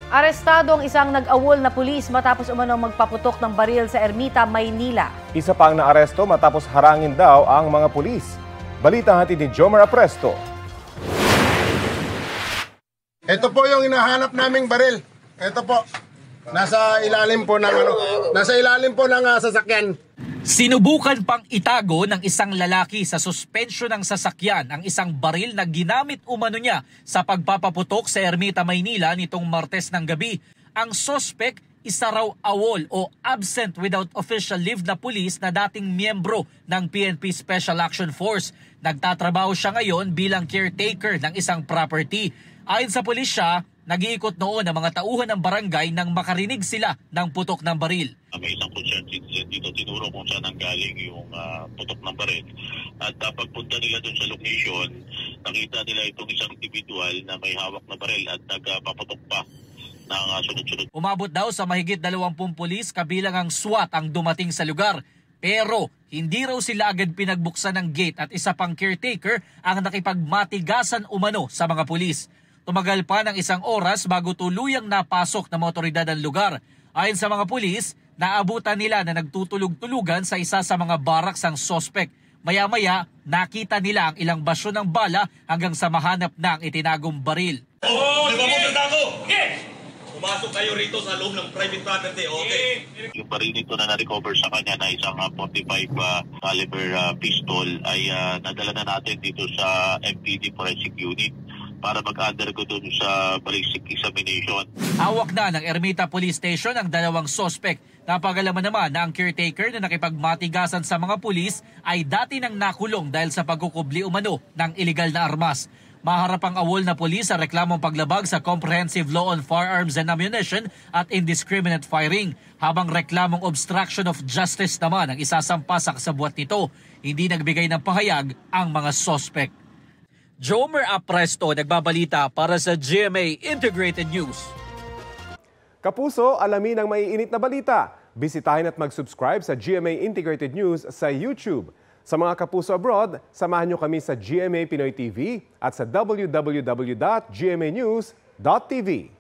Arestado ang isang nag-awol na pulis matapos umanong magpaputok ng baril sa Ermita, Maynila. Isa pang naaresto matapos harangin daw ang mga pulis. Balita hatid ni Jomar Apresto. Ito po yung hinahanap naming baril. Ito po. Nasa ilalim po ng sasakyan. Sinubukan pang itago ng isang lalaki sa suspensyon ng sasakyan ang isang baril na ginamit umano niya sa pagpapaputok sa Ermita, Maynila nitong Martes ng gabi. Ang suspect, isa raw awol o absent without official leave na pulis na dating miyembro ng PNP Special Action Force. Nagtatrabaho siya ngayon bilang caretaker ng isang property. Ayon sa pulisya, nag-iikot noon ang mga tauhan ng barangay nang makarinig sila ng putok ng baril. May isang concerned citizen dito, tinuro kung saan nanggaling yung putok ng baril. At pagpunta nila doon sa location, nakita nila itong isang individual na may hawak na baril at nagpaputok pa ng sunod-sunod. Umabot daw sa mahigit 20 pulis kabilang ang SWAT ang dumating sa lugar. Pero hindi raw sila agad pinagbuksan ng gate at isa pang caretaker ang nakipagmatigasan umano sa mga pulis. Tumagal pa ng 1 oras bago tuluyang napasok ng otoridad ang lugar. Ayon sa mga pulis, naabutan nila na nagtutulog-tulugan sa isa sa mga baraks ang sospek. Maya-maya, nakita nila ang ilang basyo ng bala hanggang sa mahanap na ang itinagong baril. Pumasok kayo rito sa loob ng private property, okay? Yung baril nito na na-recover sa kanya na isang 45 caliber pistol ay nadala na natin dito sa MPD Forensic Unit para mag-undergo doon sa ballistic examination. Hawak na ng Ermita Police Station ang 2 sospek. Napagalaman naman na ang caretaker na nakipagmatigasan sa mga pulis ay dati nang nakulong dahil sa pagkukubli umano ng iligal na armas. Maharap ang awol na pulis sa reklamong paglabag sa Comprehensive Law on Firearms and Ammunition at Indiscriminate Firing, habang reklamong obstruction of justice naman ang isasampa sa kasabwat nito. Hindi nagbigay ng pahayag ang mga sospek. Jomar Apresto nagbabalita para sa GMA Integrated News. Kapuso, alamin ang maiinit na balita. Bisitahin at mag-subscribe sa GMA Integrated News sa YouTube. Sa mga kapuso abroad, samahan nyo kami sa GMA Pinoy TV at sa www.gmanews.tv.